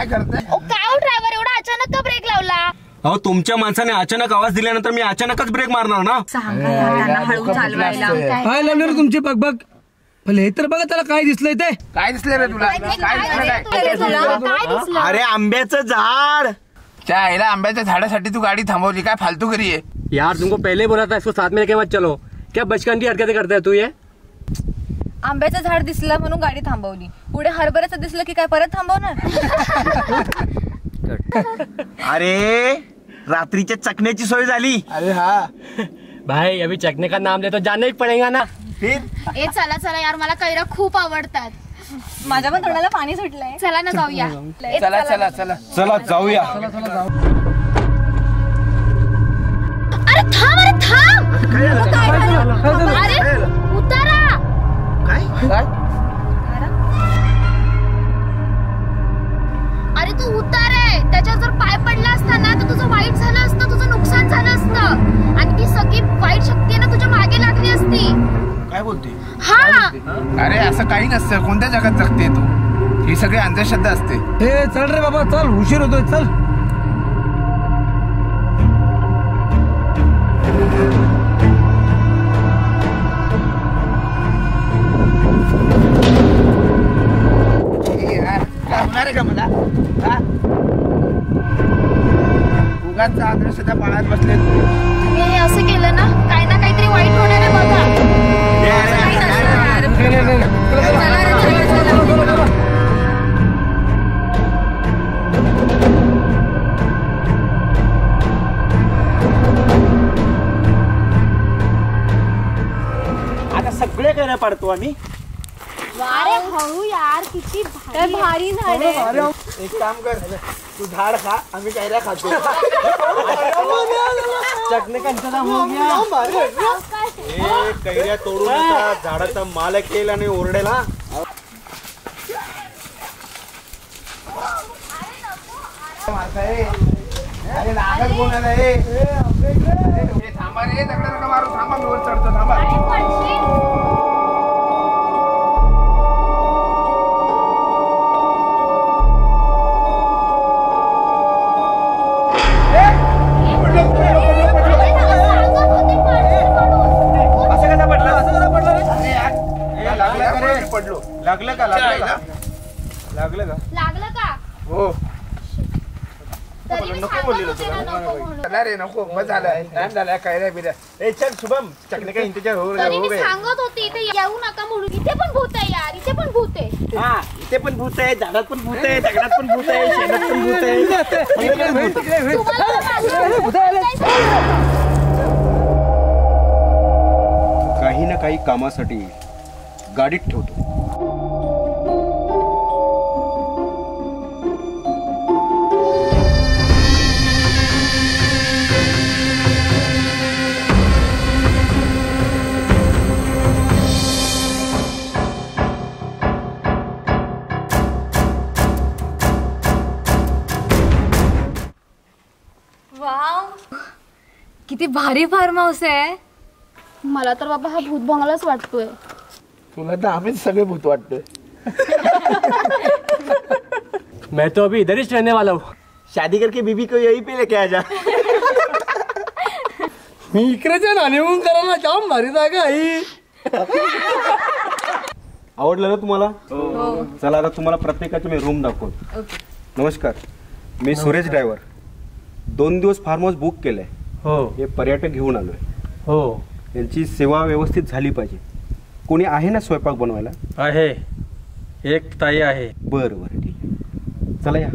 काय करताय? काय ड्रायव्हर एवढा अचानक का ब्रेक लावला? अहो तुमच्या माणसाने अचानक आवाज दिल्यानंतर मी अचानकच ब्रेक मारणार ना. हळू चालवायला. काय लावले रे तुमची बघ भले तर बघा त्याला काय दिसलंय ते. काय दिसलंय रे तुला? काय दिसलं? अरे आंब्याचं झाड. त्या आईला आंब्याच्या झाडासाठी तू गाडी थांबवली, काय फालतूगिरी आहे? यार तुमको पहले बोला था इसको साथ में लेके मत चलो. क्या बचकान की हरकतें करता है तू ये? आंब्याचं झाड दिसलं म्हणून गाडी थांबवली. पुढे हरभऱ्याचं दिसलं की काय परत थांबवणार? अरे रात्रीच्या चकण्याची सोय झाली. अरे हा भाई अभी चकने का नाम ले तो जाना ही पड़ेगा ना. फिर ए चला चला यार, मला कैरा खूप आवडतात. माझ्या पण तोंडाला पाणी सुटलंय. चला ना जाऊया. चला चला चला चला जाऊया. अरे थांब, अरे थांब. अरे उतारा. काय? अरे तू उतार आहे. त्याच्यावर जर पाय पडला असता ना तर तुझं वाईट झालं असतं, तुझं नुकसान झालं असतं आणि ती सगळी वाईट शक्ती ना तुझ्या मागे लागली असती. काय बोलते? हा अरे असं काही नसतं. कोणत्या जगात जगते तू? ही सगळी अंधश्रद्धा असते. ए चल रे बाबा चल, उशीर होतोय चल. होणार आहे का मला? उगाच अंधश्रद्धा पाळत बसले. तुम्ही हे असं केलं ना, काही ना काहीतरी वाईट होणार आहे बघा. आता सगळे काय पाडतो आम्ही. अरे हळू यार, किती भारी झाड आहे. एक काम कर, तू झाड खा, आम्ही कैऱ्या खातो. चकने कंचा हो गया. कैऱ्या तोडून झाडाचा मालक येईल आणि ओरडेल. हा अरे लागल कोणाला आहे? थांबा रे, दगड नका मारू. थांबा, मी वर चढतो. थांबा. पडलो. लागलं का? लागलं का? हो. तरी मी सांगत होते ना नको म्हणून. चला रे, नको. बस झालं. टाइम झाला. कैऱ्या बिऱ्या. ए चल शुभम, चकने का इंतजार हो तरी मी गया. सांगत होते इथे येऊ नका म्हणून. इथे पण भूत आहे यार, इथे पण भूत आहे. हा इथे पण भूत आहे, झाडात पण भूत आहे, दगडात पण भूत आहे, शेणात पण भूत आहे. काही ना काही कामासाठी गाडीत ठेवतो. वाव, किती भारी फार्म हाऊस आहे. मला तर बाबा हा भूत बंगलाच वाटतोय. तुला तर आम्हीच सगळे भूत वाटतोय. मैं तो अभी इधर ही रहने वाला हूँ. शादी करके बीबी को यही पे लेके आ जा. मी इकडेच्या नाणेहून करायला जाम भारी जागा आहे. आवडलं ना तुम्हाला? चला आता तुम्हाला प्रत्येकाची मी रूम दाखवतो. नमस्कार, मी सुरेश ड्रायव्हर. 2 दिवस फार्म हाऊस बुक केलंय. हो हे पर्यटक घेऊन आलोय. हो यांची सेवा व्यवस्थित झाली पाहिजे. कोणी आहे ना स्वयंपाक बनवायला? आहे, एक ताई आहे. बरं बरं ठीक आहे. चला या.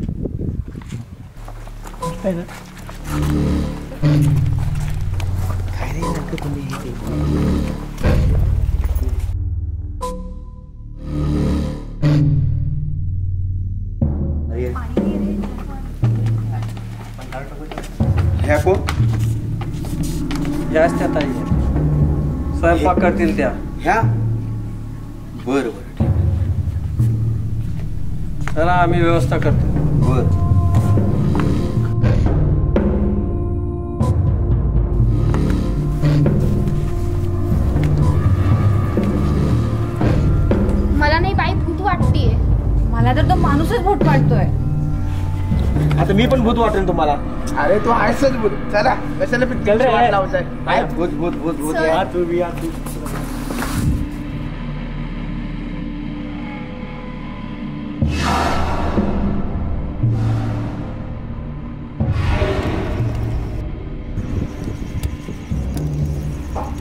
ह्या कोण? याच त्या ताई आहेत. स्वयंपाक करतील त्या. ह्या बरं बरं ठीक आहे. चला आम्ही व्यवस्था करतो. बरं. मला नाही बाई भूत वाटतेय. मला तर तो माणूसच भूत वाटतोय. आता मी पण भूत वाटेल तुम्हाला. अरे तू आहेसच भूत. चला कशाला चल रे. वाट लावताय? आहे. भूत भूत भूत भूत सर. या तू बी या तू.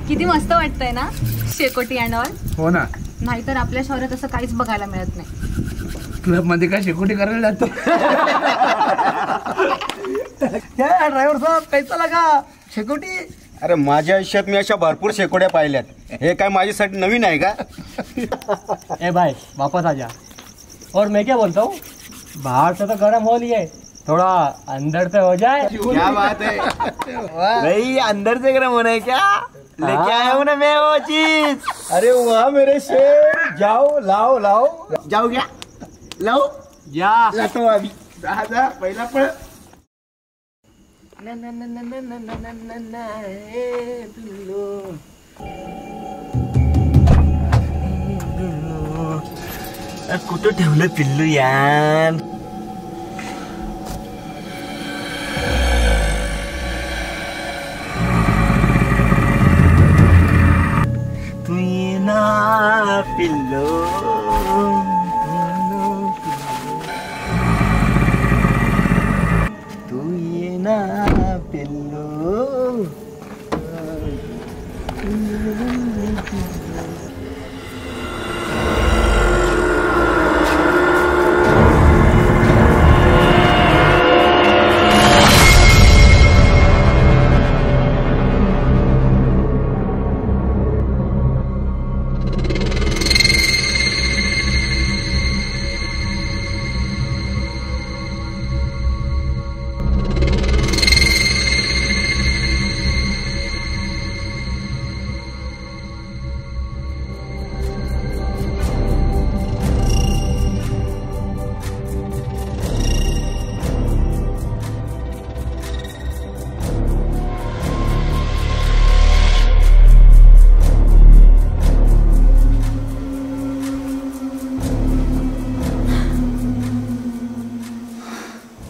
किती मस्त वाटतंय ना शेकोटी अँड ऑल. हो ना. नाहीतर आपल्या शहरात असं काहीच बघायला मिळत नाही. क्लब मध्ये काय शेकोटी करायला जातो? ड्रायव्हर साहेब कैसा लगा शेकोटी? अरे माझ्या आयुष्यात मी अशा भरपूर शेकोट्या पाहिल्यात. हे काय माझ्यासाठी नवीन आहे का? ए भाई वापस आ जा. और मैं क्या बोलता हूँ, बाहर से तो गर्म हो लिया है, थोड़ा अंदर से हो जाए. क्या बात है. भाई अंदर से गर्म होना है क्या? लेके आया हूँ ना मैं वो चीज. अरे वाह मेरे शेर. जाओ लाओ लाओ. जाऊ घ्या. लावू या जातो आम्ही. जा पहिला पळ. कुठं ठेवलं पिल्लू यार? तू ये ना पिल्लू. तू ये ना पिल्लू.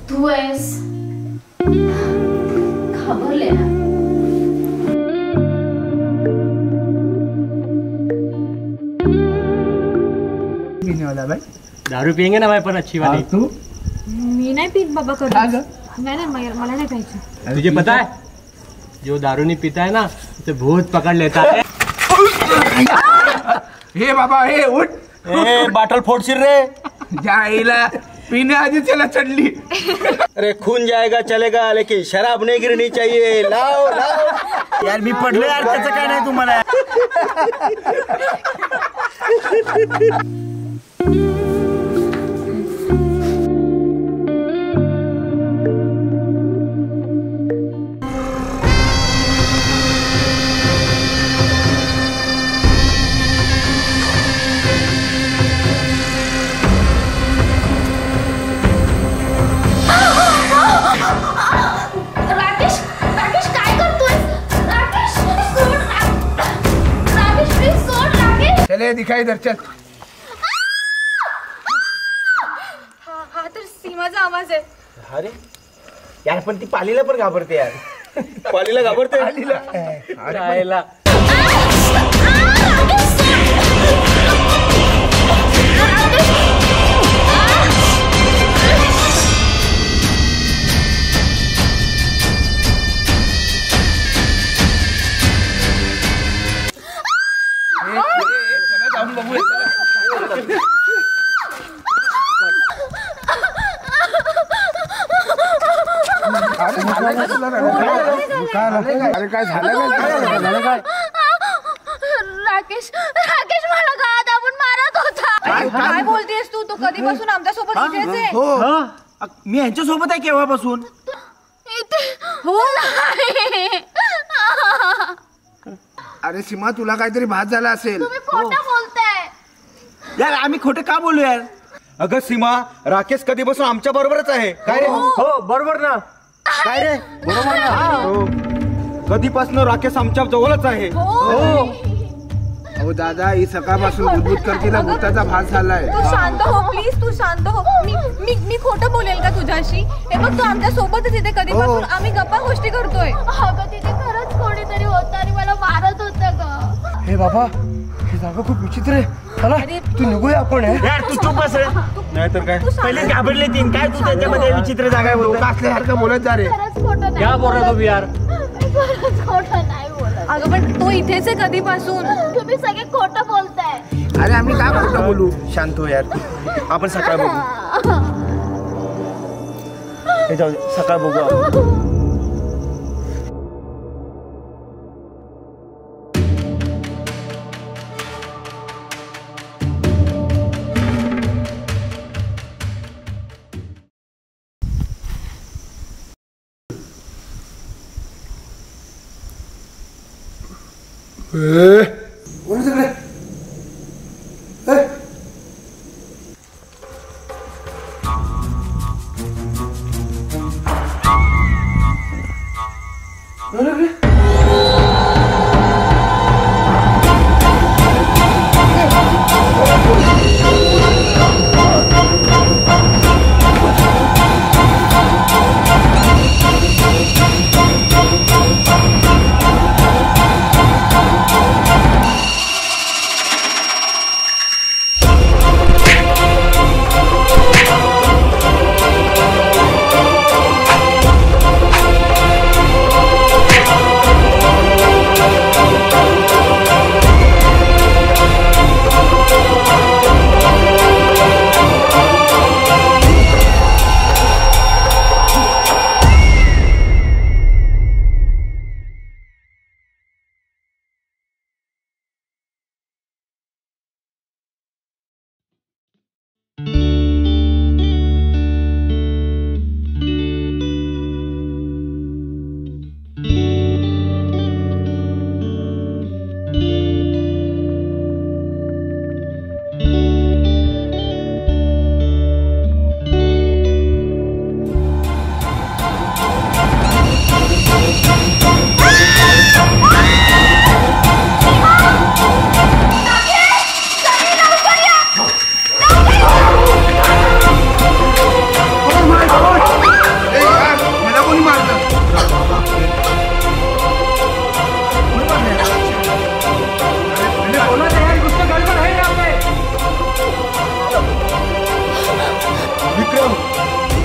तू आहेस घाबरले ना. दारू पियेंगे ना भाई पण अच्छी वाली. तू मी नाही पीत बाबा कधी. का ग? नाही मला नाही प्यायचं. तुझे पता है, जो दारू नहीं पीता है ना उसे भूत पकड़ लेता है. हे बाबा हे उठ. ए बाटल फोडशील रे. जायला पीने आधी त्याला चढली. अरे खून जाएगा चलेगा लेकिन शराब नहीं गिरनी चाहिए. लाओ लाओ. यार मी पडलो यार, त्याचं काय नाही तुम्हाला. राकेश राकेश काय करतोय? राकेश सोड. राकेश प्लीज सोड. राकेश. चले दिखाई दर चल. हा तर सीमाचा आवाज आहे. अरे यार पण ती पालीला पण घाबरते यार. पालीला घाबरते. राहायला. चला जाऊन बघूया. अरे काय झालं काय? राकेश राकेश मला का दाबून मारत होता. काय बोलतेस तू? तो कधीपासून आमच्यासोबत इथेच आहे. हो मी यांच्यासोबत आहे केव्हापासून. इथे हो नाही. अरे सीमा तुला काहीतरी भात झाला असेल. तुम्ही खोटं बोलताय. यार आम्ही खोटे का बोलू यार. अगं सीमा, राकेश कधीपासून आमच्या बरोबरच आहे. काय रे? हो बरोबर ना. काय रे? बरोबर ना. हो. कधीपासून राकेश आमच्या जवळच आहे. हो. अहो दादा ही सकाळपासून बुदबुद करते ना, भूताचा भास झालाय. तू शांत हो प्लीज, तू शांत हो. मी खोटं बोलेल का तुझ्याशी? हे बघ, तू आमच्या सोबतच इथे कधीपासून आम्ही गप्पा गोष्टी करतोय. अगं तिथे खरंच कोणीतरी होतं आणि मला मारत होतं ग. हे बाबा, ही जागा खूप विचित्र आहे. चला तू निघूया आपण. यार तू चुप बस रे. नाहीतर काय, पहिले घाबरले तीन. काय तू त्यांच्यामध्ये विचित्र जागा आहे बोलतो? असल्यासारखं बोलत जा रे. खरंच खोटं नाही. क्या बोल रहा तुम्ही यार? खरंच खोटं नाही बोलत. अगं पण तो इथेच आहे कधीपासून. तुम्ही सगळे खोटं बोलताय. अरे आम्ही काय खोटं बोलू? शांत हो यार. आपण सकाळ बघू. हे जाऊ दे, सकाळ बघू आपण.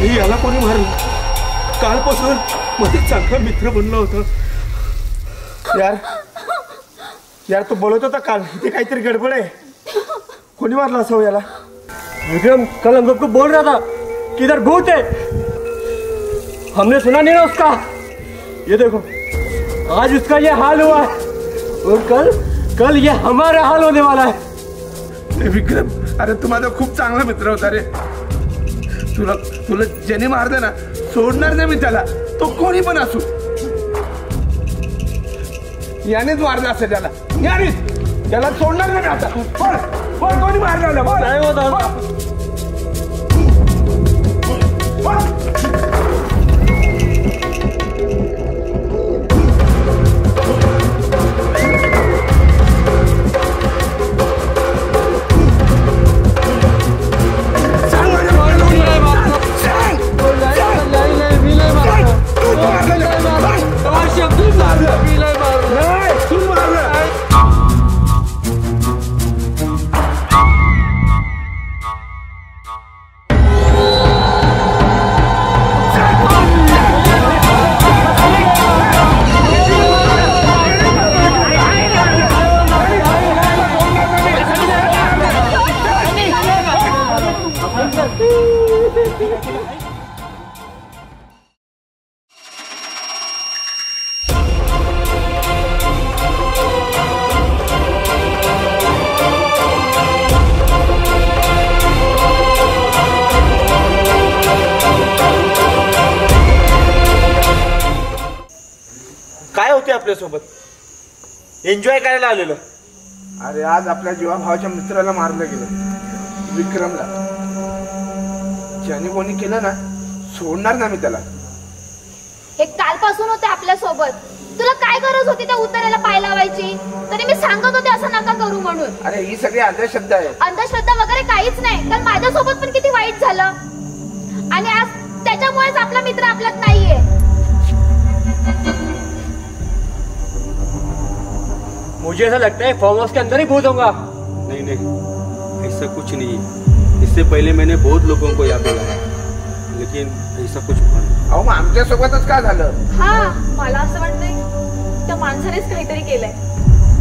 याला कोणी मारलं? कालपासून मध्ये चांगला मित्र बनला होता. यार तो बोलत होता काल इथे काहीतरी गडबड आहे. कोणी मारला असं याला? विक्रम कल हम सबको बोल रहा था कि इधर भूत है. हमने सुना नहीं ना उसका. ये देखो आज उसका ये हाल हुआ है और कल ये हमारा हाल होने वाला है. विक्रम, अरे तू माझा खूप चांगला मित्र होता रे. तुला ज्याने मारलं ना, सोडणार नाही मी त्याला. तो कोणी पण असू. यानेच मारलं असेल त्याला. यानेच त्याला सोडणार नाही आता. बोल कोणी मारलं? बोल. नाही होता. काय होते आपल्यासोबत? एन्जॉय करायला आलेलो. अरे आज आपल्या जीवाभावाच्या मित्राला मारलं गेलं, विक्रमला. ज्याने कोणी केलं ना, सोडणार ना मी त्याला. हे कालपासून होते आपल्या सोबत. तुला काय काय गरज होती त्या उताराला पाय लावायची? तरी मी सांगत होते असं नका करू म्हणून. अरे ही सगळी अंधश्रद्धा आहे. अंधश्रद्धा वगैरे काहीच नाही. तर माझ्यासोबत पण किती वाईट झालं आणि आज त्याच्यामुळेच आपला मित्र आपल्यात नाहीये. मुझे ऐसा लगता है फार्म हाउस के अंदर ही भूत होगा। नहीं नहीं, ऐसा कुछ नहीं है। इससे पहले मैंने बहुत लोगों को यहाँ पे लाया, लेकिन ऐसा कुछ हुआ नहीं। अहो मग आमच्या सोबतच का झालं? हा मला असं वाटतंय त्या माणसानेच काहीतरी केलंय.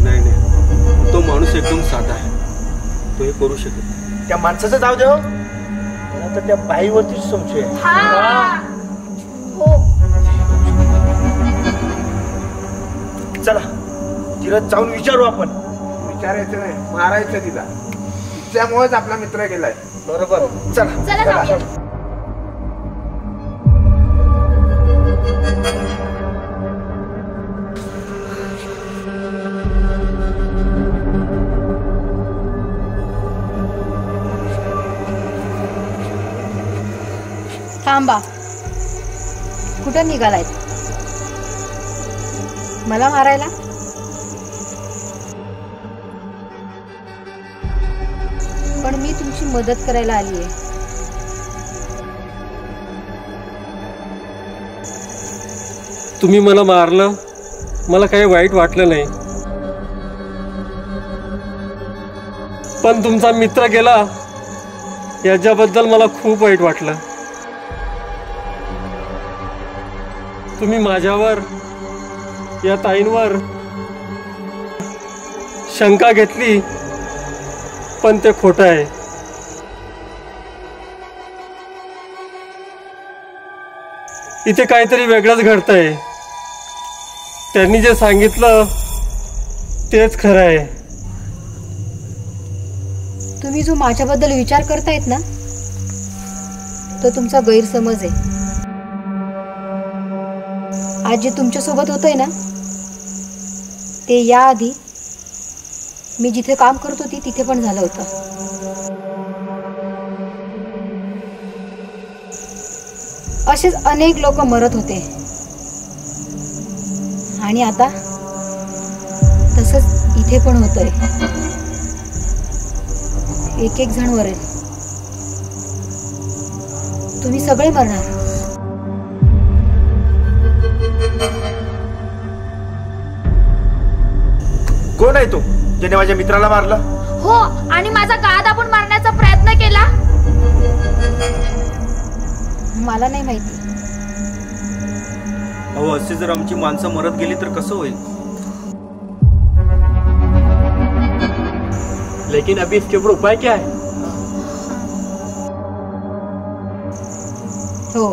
नहीं नहीं, तो माणूस एकदम साधा है, तो हे करू शकत नाही. त्या माणसाचं जाऊ दे हो. मला तर त्या बाईवरतीच संशय आहे. हा हो. चला तिला जाऊन विचारू आपण. विचारायचं नाही, मारायचं तिला. तिच्यामुळेच आपला मित्र गेलाय. बरोबर. चला चला जाऊया. थांबा, कुठं निघालायत? मला मारायला? पण मी तुमची मदत करायला आली आहे. तुम्ही मला मारलं, मला काही वाईट वाटलं नाही, पण तुमचा मित्र गेला याच्याबद्दल मला खूप वाईट वाटलं. तुम्ही माझ्यावर, या ताईंवर शंका घेतली, पण ते खोटं आहे. इथे काहीतरी वेगळंच घडतंय. त्यांनी जे सांगितलं तेच खरं आहे. तुम्ही जो माझ्याबद्दल विचार करतायत ना, तो तुमचा गैरसमज आहे. आज जे तुमच्यासोबत होतंय ना, ते याआधी मी जिथे काम करत होती तिथे पण झालं होतं. असेच अनेक लोक मरत होते आणि आता तसंच इथे पण होतंय. एक एक जण मरेल. तुम्ही सगळे मरणार. कोण आहे तो ज्याने माझ्या मित्राला मारलं? हो, आणि माझा गाद आपण मारण्याचा प्रयत्न केला. मला नाही माहिती. अहो असे जर आमची माणसं मरत गेली तर कसं होईल? लेकिन अभी इसके ऊपर उपाय क्या है? हो,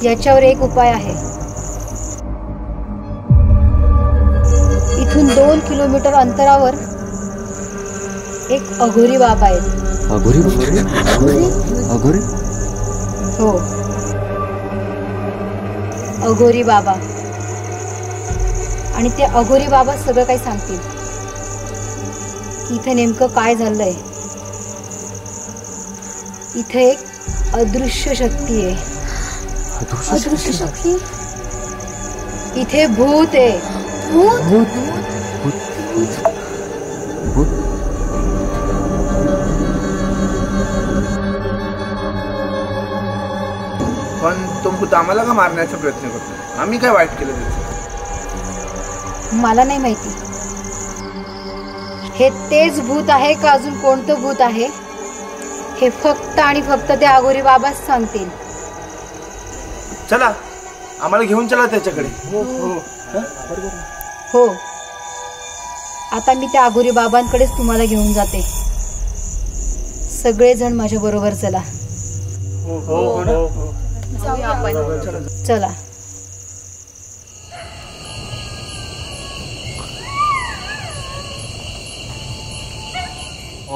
याच्यावर एक उपाय आहे. इथून 2 किलोमीटर अंतरावर एक अघोरी बाबा आहे. अघोरी? अघोरी? हो, अघोरी बाबा. आणि ते अघोरी बाबा सगळं काही सांगतील. इथे नेमकं काय झालंय. इथे एक अदृश्य शक्ती आहे. अदृश्य शक्ती? इथे भूत आहे. भूत? पण तो भूत आम्हाला का मारण्याचा प्रयत्न करतो? आम्ही काय वाईट केलं त्याचं? मला नाही माहिती. हे तेच भूत आहे का अजून कोणतं भूत आहे हे फक्त आणि फक्त ते अघोरी बाबाच सांगतील. चला आम्हाला घेऊन चला त्याच्याकडे. हो, आता मी त्या अघोरी बाबांकडेच तुम्हाला घेऊन जाते. सगळेजण माझ्या बरोबर चला. जाऊया आपण. चला.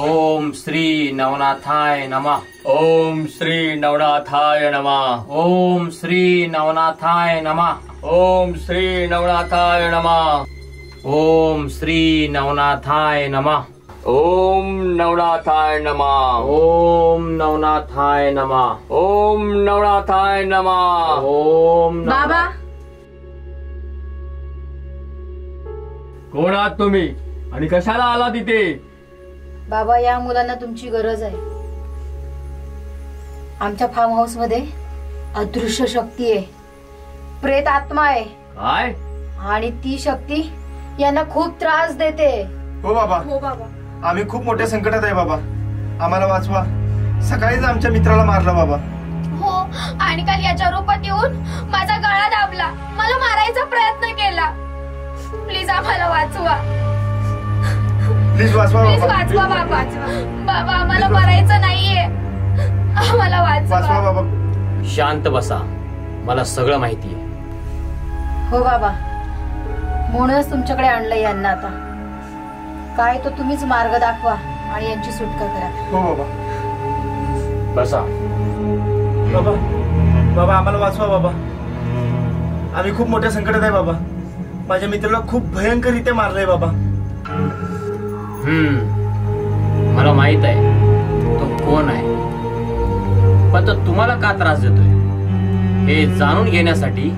ओम श्री नवनाथाय नमः. ओम श्री नवनाथाय नमः. ओम श्री नवनाथाय नमः. ओम श्री नवनाथाय नमः. ओम श्री नवनाथाय नमः. ओम नवनाथाय नमः. ओम नवनाथाय नमः. ओम नवनाथाय नमः. ओम बाबा कोण आहात तुम्ही आणि कशाला आला तिथे? बाबा, या मुलांना तुमची गरज आहे. आमच्या फार्म हाऊस मध्ये अदृश्य शक्ती आहे, प्रेत आत्मा आहे. काय? आणि ती शक्ती यांना खूप त्रास देते. हो बाबा, हो बाबा. आम्ही खूप मोठ्या संकटात आहे बाबा, आम्हाला वाचवा. सकाळीच आमच्या मित्राला मारला बाबा. हो, आणि काल याच्या रूपात येऊन माझा गळा दाबला, मला मारायचा प्रयत्न केला. प्लीज आम्हाला वाचवा, प्लीज वाचवा प्लीज बाबा. वाचवा बाबा. बाबा आम्हाला मरायचं नाहीये, आम्हाला वाचवा वाचवा. बाबा. शांत बसा, मला सगळं माहिती आहे. हो बाबा, म्हणूनच तुमच्याकडे आणलंय यांना. आता काय तो तुम्हीच मार्ग दाखवा आणि यांची सुटका करा. हो बाबा. बसा. बाबा, बाबा आम्हाला वाचवा बाबा, आम्ही खूप मोठ्या संकटात आहे बाबा. माझ्या मित्राला खूप भयंकर रीते मारलंय बाबा. मला माहित आहे तो कोण आहे, पण तो तुम्हाला का त्रास देतोय हे जाणून घेण्यासाठी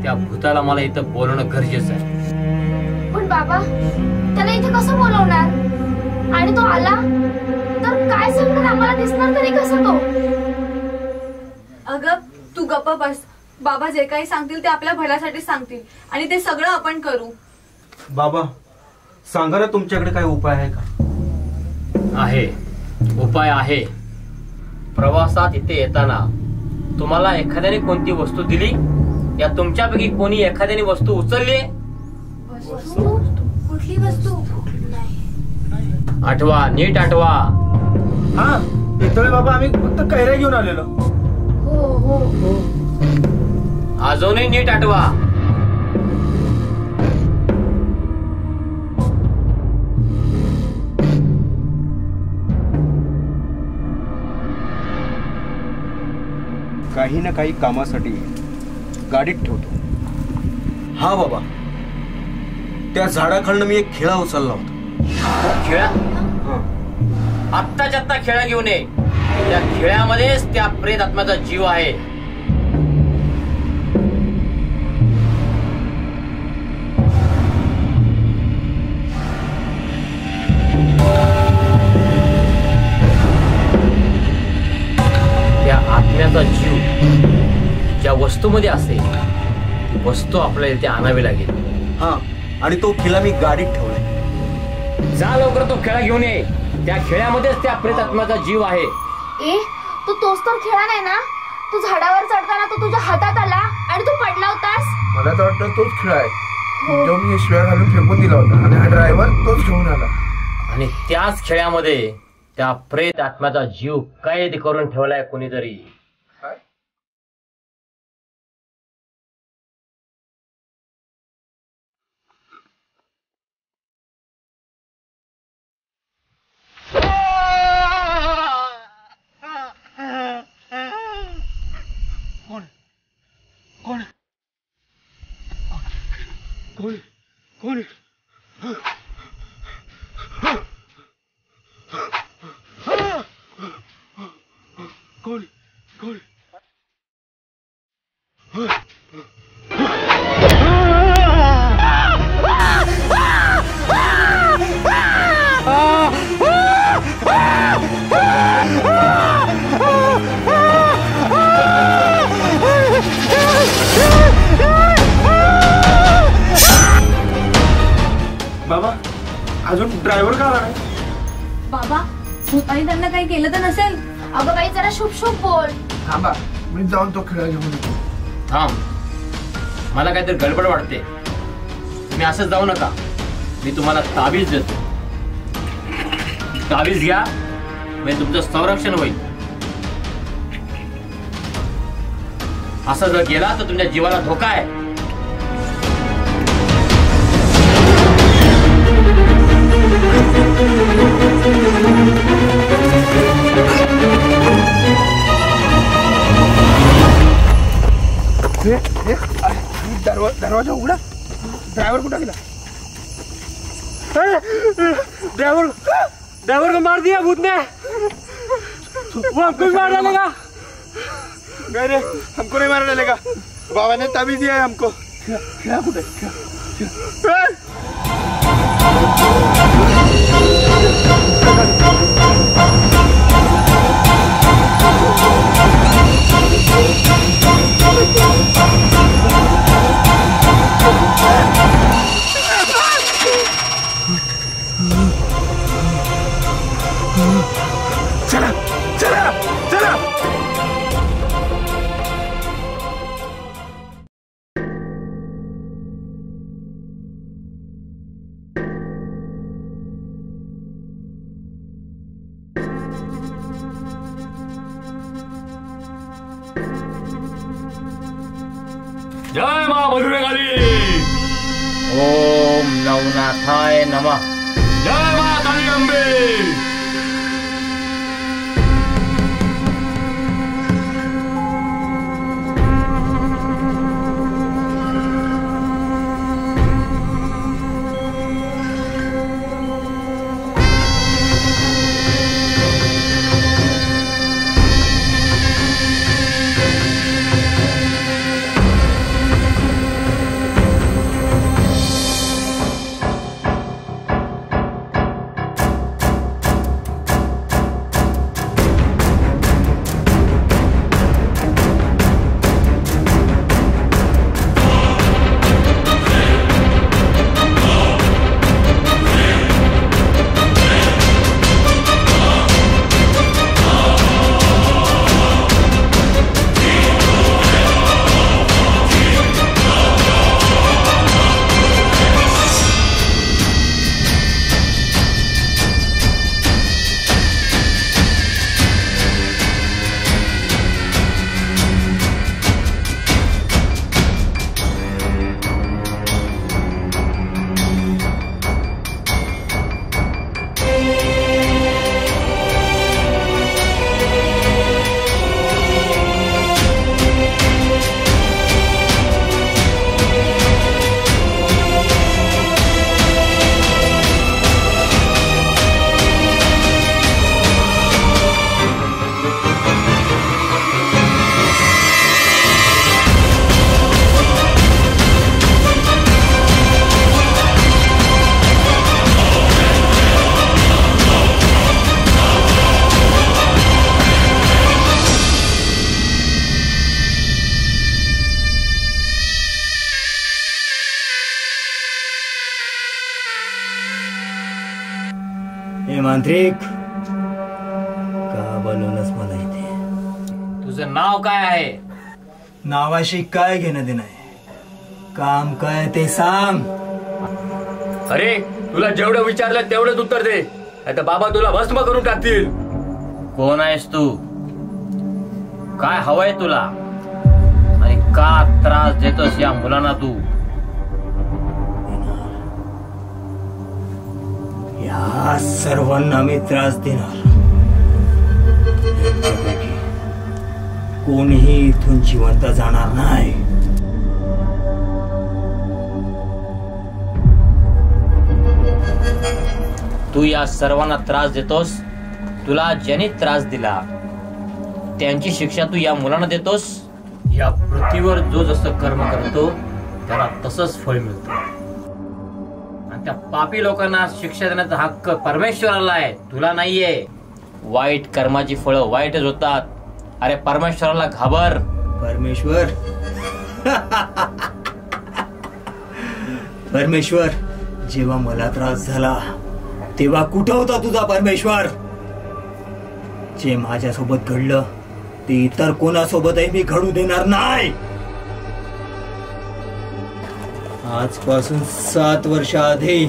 त्या भूताला मला इथं बोलवणं गरजेचं आहे. पण बाबा, त्याला इथे कसं बोलवणार? आणि तो आला तर काय सांगणार? आम्हाला दिसणार तरी कसं तो? अगं तू गप्प बस. बाबा जे काही सांगतील ते आपल्या भल्यासाठी सांगतील आणि ते सगळं आपण करू. बाबा सांगा ना, तुमच्याकडे काय उपाय आहे का? आहे, उपाय आहे. प्रवासात इथे येताना तुम्हाला एखाद्याने कोणती वस्तू दिली, या तुमच्यापैकी कोणी एखाद्याने वस्तू उचलली? कुठली वस्तू? आठवा, नीट आठवा. हा, येतोय बाबा, आम्ही फक्त कैऱ्या घेऊन आलेलो. अजूनही नीट आठवा. काही ना काही कामासाठी गाडीत ठेवतो. हा बाबा, त्या झाडाखालनं मी एक खिळा उचलला होता. खेळा? आत्ताच्या आत्ता खेळा घेऊन ये. त्या खेळामध्येच त्या प्रेत आत्म्याचा जीव आहे. त्या आत्म्याचा जीव ज्या वस्तूमध्ये असेल ती वस्तू आपल्याला इथे आणावी लागेल. हा, आणि तो खिळा मी गाडीत ठेवलाय. जा लवकर, तो खेळा घेऊन ये. त्या खेळामध्येच त्या प्रेत आत्म्याचा जीव आहे. ए, तू तोच तर खेळा नाही ना? तू झाडावर चढताना तो तुझ्या हातात आला आणि तू पडला होतास. मला तर वाटतं तोच खेळ आहे जो मी शिव्या घालून फेकून दिला होता, आणि हा ड्रायव्हर तोच घेऊन आला. आणि त्याच खेळामध्ये त्या प्रेत आत्म्याचा जीव कैद करून ठेवलाय कोणीतरी. बाबा, अजून ड्रायव्हर का आला नाही? बाबा, भूतानी त्यांना काही केलं तर नसेल? अगं बाई, जरा शुभ शुभ बोल. थांबा, मी जाऊन तो खेळ घेऊन येतो. थांब, मला काहीतरी गडबड वाटते. तुम्ही असंच जाऊ नका. मी तुम्हाला ताबीज देतो. ताबीज घ्या, म्हणजे तुमचं संरक्षण होईल. असं जर गेला तर तुमच्या जीवाला धोका आहे. दरवाजा उघडा. ड्रायव्हर कुठं गेला? ड्राइवर को मार दिया भूत ने. वो हमको भी मार डालेगा. नहीं रे, हमको नहीं मारने लगा. बाबा ने ताबीज दिया है हमको. खेळा कुठे? चला चला चला. जय मा मधुरेखाली. ओम नवनाथाय नमः. जय मा काली अंबे. हे मांत्रिक, का बोलवलंस मला इथे? तुझं नाव काय आहे? नावाशी काय घेणं देणं आहे? काम काय ते सांग. अरे तुला जेवढं विचारलं तेवढंच उत्तर दे, आता बाबा तुला भस्म करून टाकतील. कोण आहेस तू? काय हवंय तुला? आणि का त्रास देतोस या मुलांना तू? या सर्वांना मी त्रास देणार. कोणीही इथून जिवंत जाणार नाही. तू या सर्वांना त्रास देतोस. तुला ज्यांनी त्रास दिला त्यांची शिक्षा तू या मुलांना देतोस. या पृथ्वीवर जो जसं कर्म करतो त्याला तसंच फळ मिळतं. आणि त्या पापी लोकांना शिक्षा देण्याचा हक्क परमेश्वराला आहे, तुला नाहीये. वाईट कर्माची फळं वाईटच होतात. अरे परमेश्वराला घाबर. परमेश्वर परमेश्वर, जेव्हा मला त्रास झाला तेव्हा कुठं होता तुझा परमेश्वर? जे माझ्यासोबत घडलं ते इतर कोणासोबतही मी घडू देणार नाही. आजपासून 7 वर्ष आधी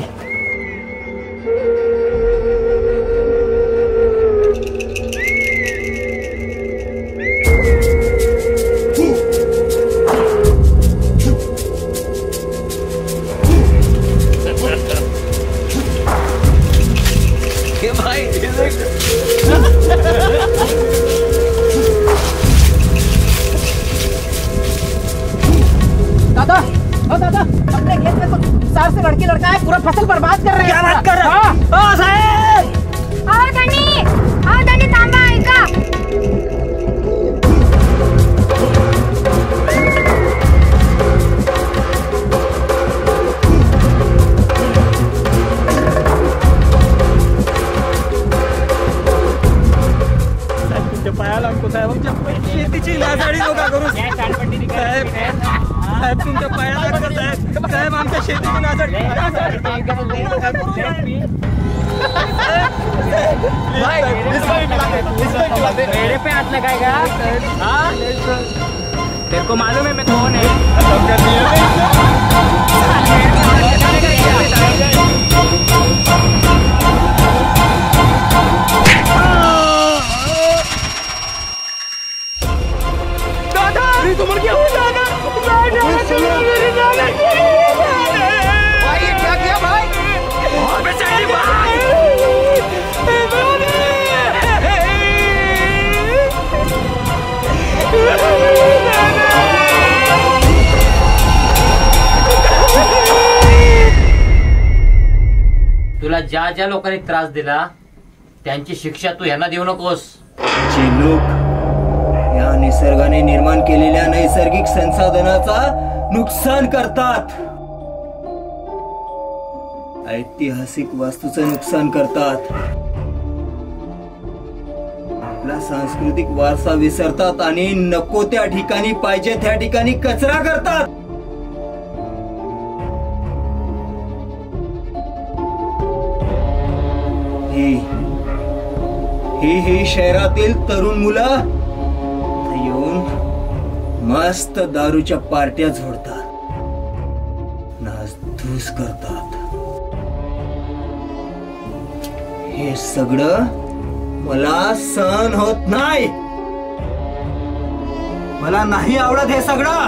दादा, अपने खेत में कुछ 4 से लड़का है, पूरा फसल बर्बाद कर रहे हैं. क्या बात कर रहे हो? साहेब! आओ धनी थांबा, ऐका. तुमच्या पाया लागतो साहेब, आमच्या शेतीची नासाडी नका करू साहेब. साहेब तुमच्या पाया लागतो साहेब. साहेब आमच्या शेतीची नासाडी. मेरे पे हाथ लगाएगा? हाँ? तेरे को मालूम है मैं कौन है? तुम्हारे क्या हुआ दादा? भाई ये क्या किया भाई? बेचारी भाई! तुला ज्या ज्या लोकांनी त्रास दिला त्यांची शिक्षा तू यांना देऊ नकोस. जे लोक या निसर्गाने निर्माण केलेल्या नैसर्गिक संसाधनाचा नुकसान करतात, ऐतिहासिक वास्तूचं नुकसान करतात, आपला सांस्कृतिक वारसा विसरतात आणि नको त्या ठिकाणी पाहिजे त्या ठिकाणी कचरा करतात. ही शहरातील तरुण मुलं येऊन मस्त दारूच्या पार्ट्या झोडतात, नासधूस करतात. हे सगळं मला सहन होत नाही. मला नाही आवडत हे सगळं.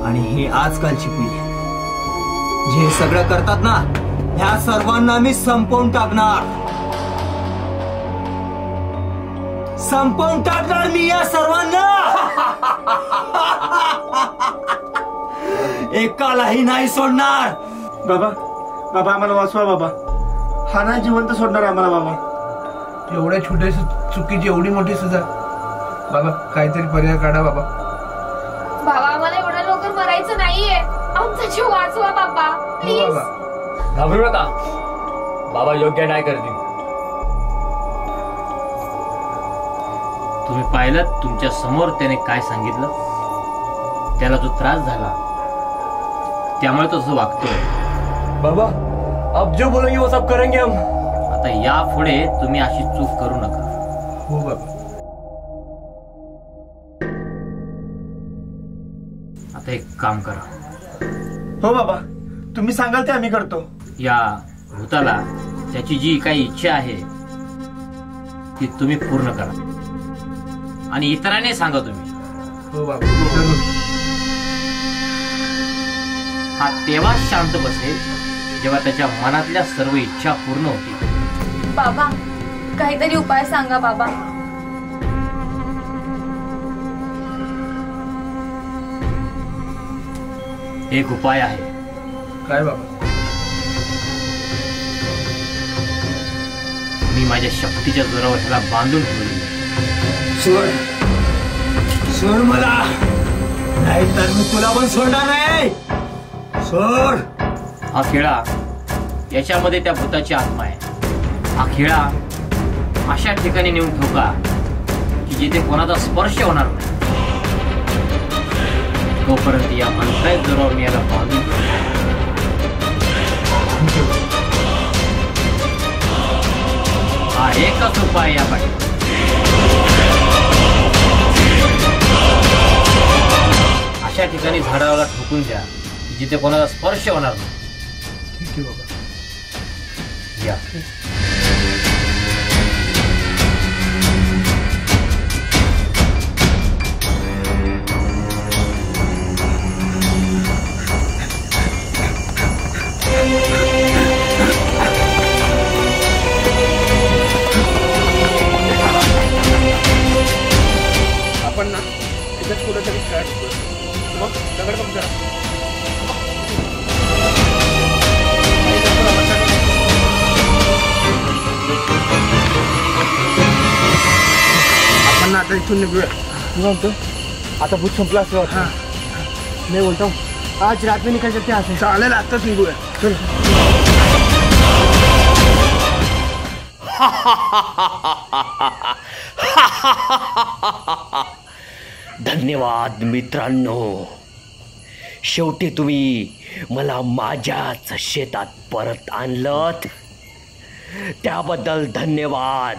आणि ही आजकालची पिढी जे सगळं करतात ना, ह्या सर्वांना मी संपवून टाकणार. संपवून टाकणार मी या सर्वांना. एकालाही नाही सोडणार. बाबा बाबा आम्हाला वाचवा बाबा. हा नाही जिवंत सोडणार आम्हाला बाबा. एवढ्या छोट्या चुकीची एवढी मोठी सजा. बाबा काहीतरी पर्याय काढा बाबा. बाबा आम्हाला एवढ्या लवकर मरायचं नाहीये. आमचा जीव वाचवा बाबा प्लीज. घाबरू नका, बाबा योग्य नाही करतील. तुम्ही पाहिलं तुमच्या समोर त्याने काय सांगितलं. त्याला जो त्रास झाला त्यामुळे तो असं वागतोय. बाबा अब जो बोलेंगे वो सब करेंगे हम. आता यापुढे तुम्ही अशी चूक करू नका. हो बाबा. आता एक काम करा. हो बाबा तुम्ही सांगाल ते आम्ही करतो. या भूताला त्याची जी काही इच्छा आहे ती तुम्ही पूर्ण करा आणि इतरांनी सांगा तुम्ही. हो बाबा. हा तेव्हा शांत बसेल जेव्हा त्याच्या मनातल्या सर्व इच्छा पूर्ण होतील. बाबा काहीतरी उपाय सांगा बाबा. एक उपाय आहे. काय बाबा? मी माझ्या शक्तीच्या जोरावर ह्याला बांधून ठेवले. सोड मला, नाही तर मी तुला पण सोडणार नाही. सोड. हा खेळा याच्यामध्ये त्या भूताची आत्मा आहे. हा खेळा अशा ठिकाणी नेऊन ठोका की जिथे कोणाचा स्पर्श होणार नाही. तोपर्यंत या मंत्राच्या जोरावर मी याला बांधून हा एकच उपाय या पाठी. अशा ठिकाणी झाडाला ठोकून द्या जिथे कोणाचा स्पर्श होणार नाही. ठीक आहे बाबा. या. आपण ना त्याच्यात कुठेतरी काय मग दगड बघ जरा. आपण ना आता इथून निघूया. आता भूत संपला असं. हाँ मैं बोलता हूँ आज रात में निकल सकते हैं। चालेल, आत्ताच निघूया. चल. धन्यवाद मित्रांनो. शेवटी तुम्ही मला माझ्याच शेतात परत आणलत, त्याबद्दल धन्यवाद.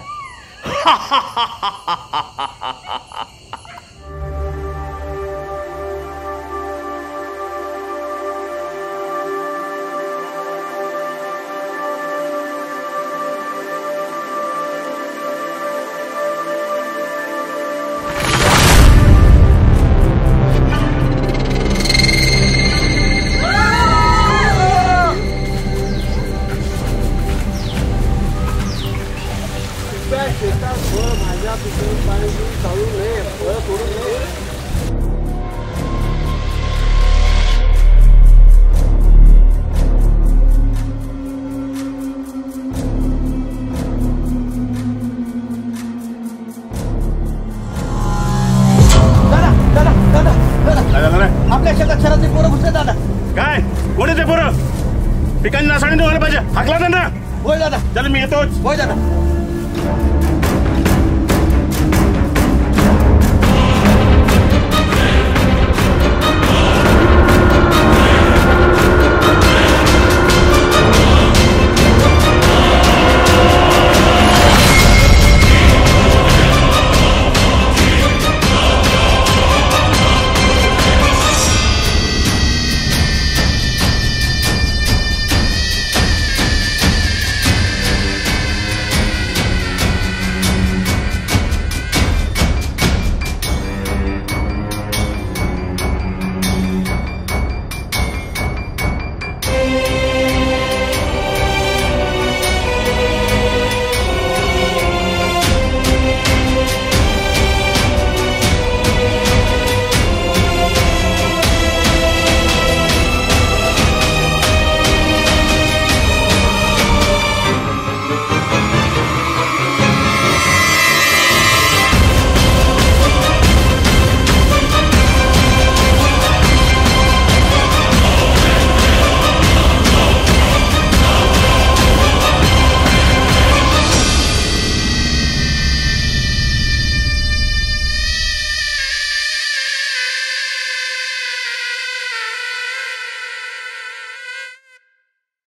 आपल्या शेतात शहरातली पोरं घुसले दादा. काय कोणी ते पोरं? पिकांची नासाडी व्हायला पाहिजे. हाकला त्यांना. होय दादा. चल मी येतोच. होय दादा.